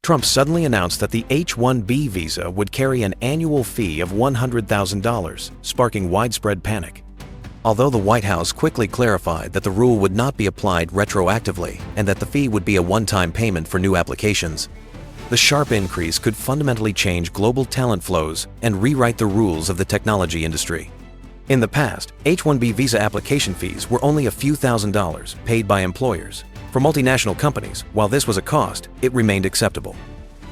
Trump suddenly announced that the H-1B visa would carry an annual fee of $100,000, sparking widespread panic. Although the White House quickly clarified that the rule would not be applied retroactively and that the fee would be a one-time payment for new applications, the sharp increase could fundamentally change global talent flows and rewrite the rules of the technology industry. In the past, H-1B visa application fees were only a few $1,000s paid by employers. For multinational companies, while this was a cost, it remained acceptable.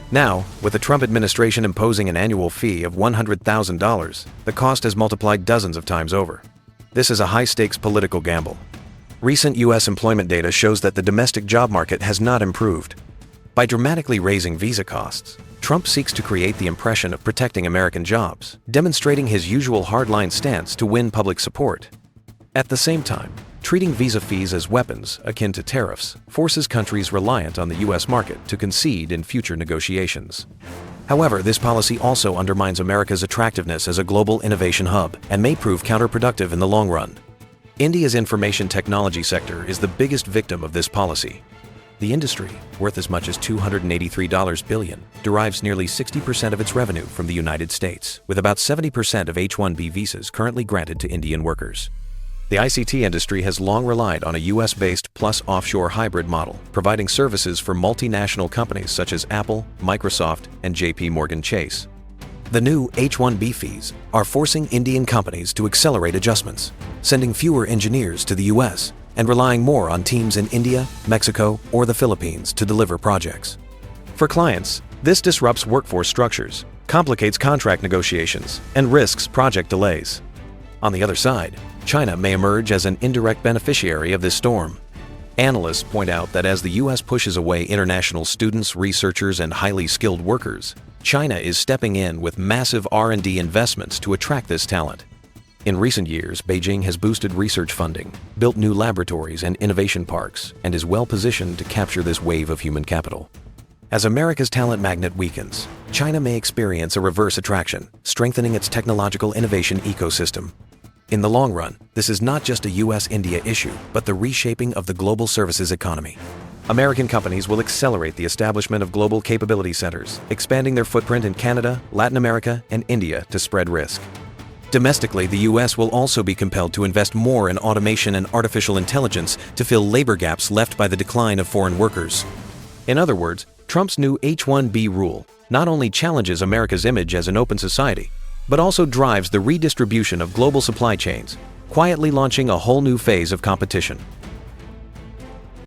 Now, with the Trump administration imposing an annual fee of $100,000, the cost has multiplied dozens of times over. This is a high-stakes political gamble. Recent U.S. employment data shows that the domestic job market has not improved. By dramatically raising visa costs, Trump seeks to create the impression of protecting American jobs, demonstrating his usual hardline stance to win public support. At the same time, treating visa fees as weapons, akin to tariffs, forces countries reliant on the U.S. market to concede in future negotiations. However, this policy also undermines America's attractiveness as a global innovation hub and may prove counterproductive in the long run. India's information technology sector is the biggest victim of this policy. The industry, worth as much as $283 billion, derives nearly 60% of its revenue from the United States, with about 70% of H-1B visas currently granted to Indian workers. The ICT industry has long relied on a US-based plus offshore hybrid model, providing services for multinational companies such as Apple, Microsoft, and JP Chase. The new H-1B fees are forcing Indian companies to accelerate adjustments, sending fewer engineers to the US and relying more on teams in India, Mexico, or the Philippines to deliver projects. For clients, this disrupts workforce structures, complicates contract negotiations, and risks project delays. On the other side, China may emerge as an indirect beneficiary of this storm. Analysts point out that as the U.S. pushes away international students, researchers, and highly skilled workers, China is stepping in with massive R&D investments to attract this talent. In recent years, Beijing has boosted research funding, built new laboratories and innovation parks, and is well positioned to capture this wave of human capital. As America's talent magnet weakens, China may experience a reverse attraction, strengthening its technological innovation ecosystem. In the long run, this is not just a US-India issue, but the reshaping of the global services economy. American companies will accelerate the establishment of global capability centers, expanding their footprint in Canada, Latin America, and India to spread risk. Domestically, the US will also be compelled to invest more in automation and artificial intelligence to fill labor gaps left by the decline of foreign workers. In other words, Trump's new H-1B rule not only challenges America's image as an open society, but also drives the redistribution of global supply chains, quietly launching a whole new phase of competition.